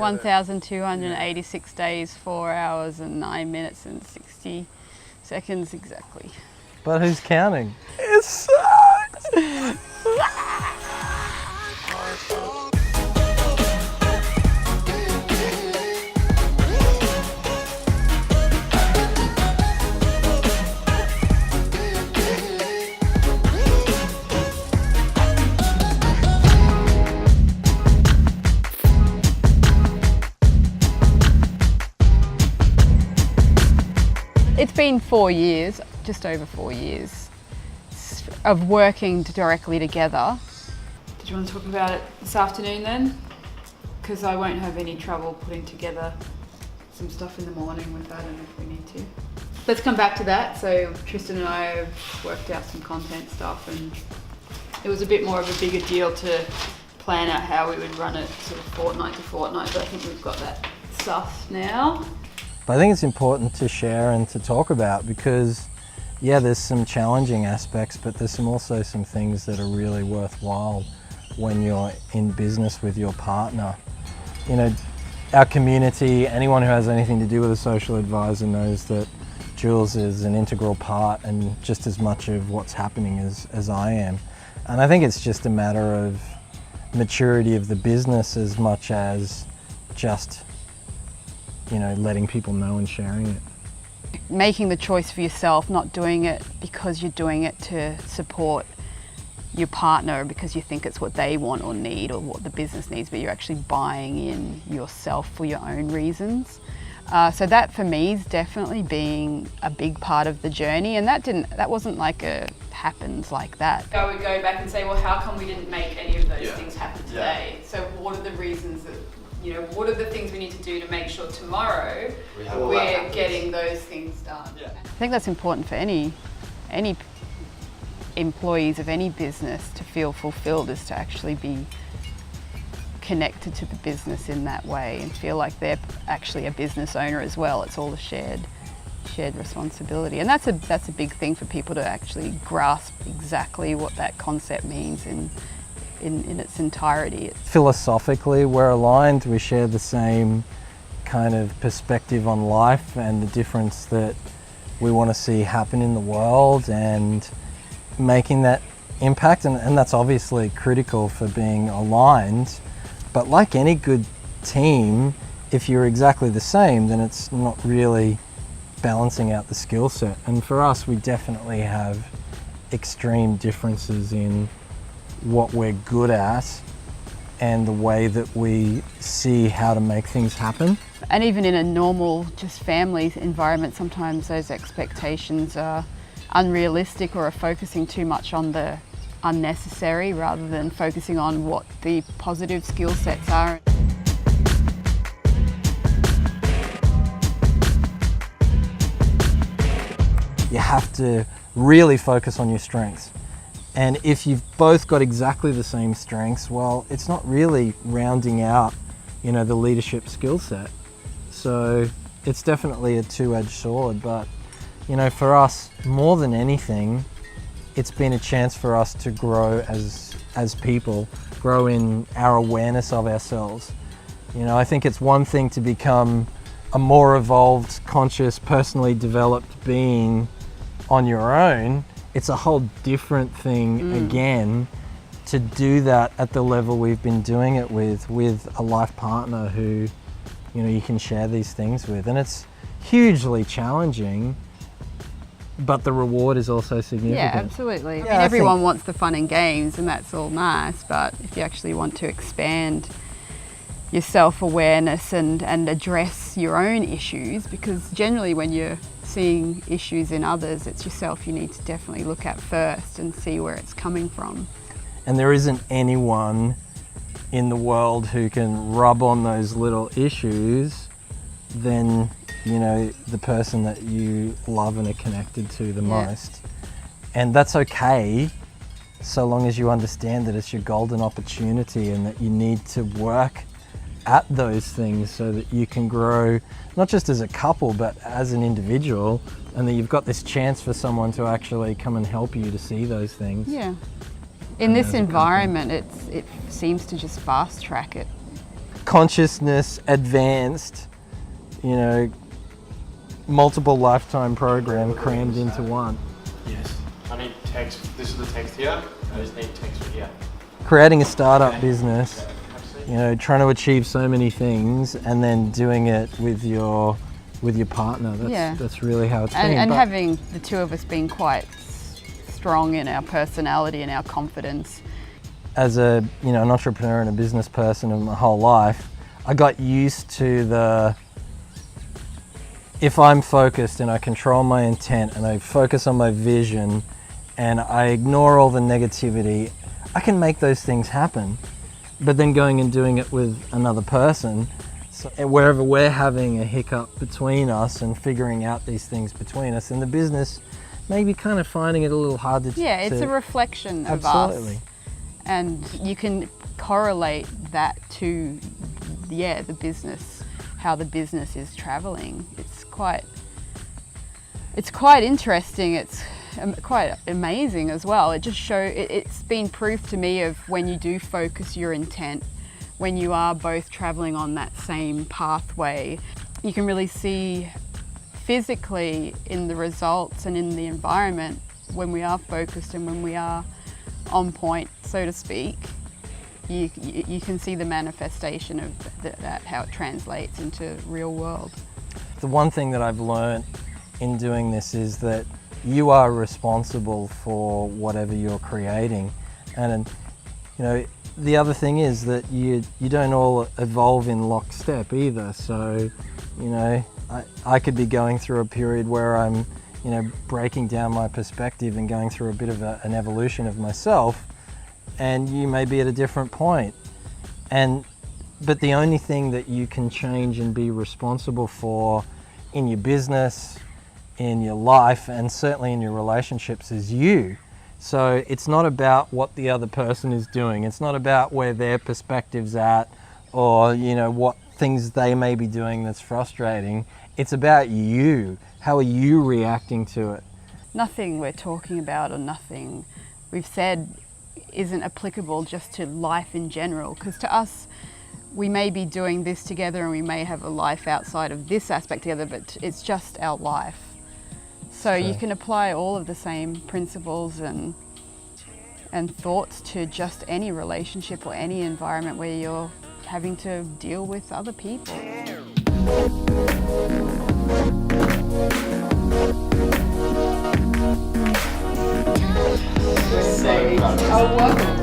1,286 days, 4 hours and 9 minutes and 60 seconds exactly. But who's counting? It sucks! It's been 4 years, just over 4 years, of working directly together. Did you want to talk about it this afternoon then? Because I won't have any trouble putting together some stuff in the morning with that, and if we need to. Let's come back to that. So Tristan and I have worked out some content stuff, and it was a bit more of a bigger deal to plan out how we would run it sort of fortnight to fortnight, but I think we've got that stuff now. But I think it's important to share and to talk about because, yeah, there's some challenging aspects, but there's also some things that are really worthwhile when you're in business with your partner. You know, our community, anyone who has anything to do with a social advisor knows that Jules is an integral part and just as much of what's happening as I am. And I think it's just a matter of maturity of the business as much as just, you know, letting people know and sharing it. Making the choice for yourself, not doing it because you're doing it to support your partner because you think it's what they want or need or what the business needs, but you're actually buying in yourself for your own reasons. So that for me is definitely being a big part of the journey, and that wasn't like happens like that. I would go back and say, well, how come we didn't make any of those things happen today? So what are the reasons that, you know, what are the things we need to do to make sure tomorrow we're getting those things done? I think that's important for any employees of any business to feel fulfilled, is to actually be connected to the business in that way and feel like they're actually a business owner as well. It's all a shared responsibility, and that's a big thing for people to actually grasp exactly what that concept means in its entirety. Philosophically, we're aligned. We share the same kind of perspective on life and the difference that we want to see happen in the world and making that impact. And that's obviously critical for being aligned. But like any good team, if you're exactly the same, then it's not really balancing out the skill set. And for us, we definitely have extreme differences in what we're good at and the way that we see how to make things happen. And even in a normal just family environment, sometimes those expectations are unrealistic or are focusing too much on the unnecessary rather than focusing on what the positive skill sets are. You have to really focus on your strengths. And if you've both got exactly the same strengths, well, it's not really rounding out, you know, the leadership skill set. So it's definitely a two-edged sword. But, you know, for us, more than anything, it's been a chance for us to grow as people, grow in our awareness of ourselves. You know, I think it's one thing to become a more evolved, conscious, personally developed being on your own. It's a whole different thing again to do that at the level we've been doing it with a life partner who, you know, you can share these things with. And it's hugely challenging, but the reward is also significant. Yeah, absolutely. Yeah, I mean, everyone wants the fun and games, and that's all nice, but if you actually want to expand your self-awareness and address your own issues, because generally when you're seeing issues in others, it's yourself you need to definitely look at first and see where it's coming from. And there isn't anyone in the world who can rub on those little issues than, you know, the person that you love and are connected to the most. And that's okay, so long as you understand that it's your golden opportunity and that you need to work at those things so that you can grow, not just as a couple, but as an individual, and that you've got this chance for someone to actually come and help you to see those things. Yeah. In this environment, it seems to just fast track it. consciousness advanced, you know, multiple lifetime program crammed into one. Yes. I need text. This is the text here. I just need text for here. Creating a startup business, you know, trying to achieve so many things and then doing it with your partner. That's really how it's been. And having the two of us being quite strong in our personality and our confidence. As a, you know, an entrepreneur and a business person in my whole life, I got used to if I'm focused and I control my intent and I focus on my vision and I ignore all the negativity, I can make those things happen. But then going and doing it with another person, so wherever we're having a hiccup between us and figuring out these things between us, and the business maybe kind of finding it a little hard to... Yeah, it's a reflection of absolutely. us. And you can correlate that to, the business, how the business is traveling. It's quite interesting. It's quite amazing as well. It just it's been proof to me of when you do focus your intent, when you are both traveling on that same pathway, you can really see physically in the results and in the environment when we are focused and when we are on point, so to speak. You can see the manifestation of that, how it translates into real world. The one thing that I've learned in doing this is that you are responsible for whatever you're creating. And you know, the other thing is that you don't all evolve in lockstep either. So, you know, I could be going through a period where I'm, you know, breaking down my perspective and going through a bit of an evolution of myself, and you may be at a different point. But the only thing that you can change and be responsible for in your business, in your life, and certainly in your relationships is you. So it's not about what the other person is doing. It's not about where their perspective's at, or, you know, what things they may be doing that's frustrating. It's about you. How are you reacting to it? Nothing we're talking about or nothing we've said isn't applicable just to life in general, because to us, we may be doing this together and we may have a life outside of this aspect together, but it's just our life. So you can apply all of the same principles and thoughts to just any relationship or any environment where you're having to deal with other people. Oh, welcome.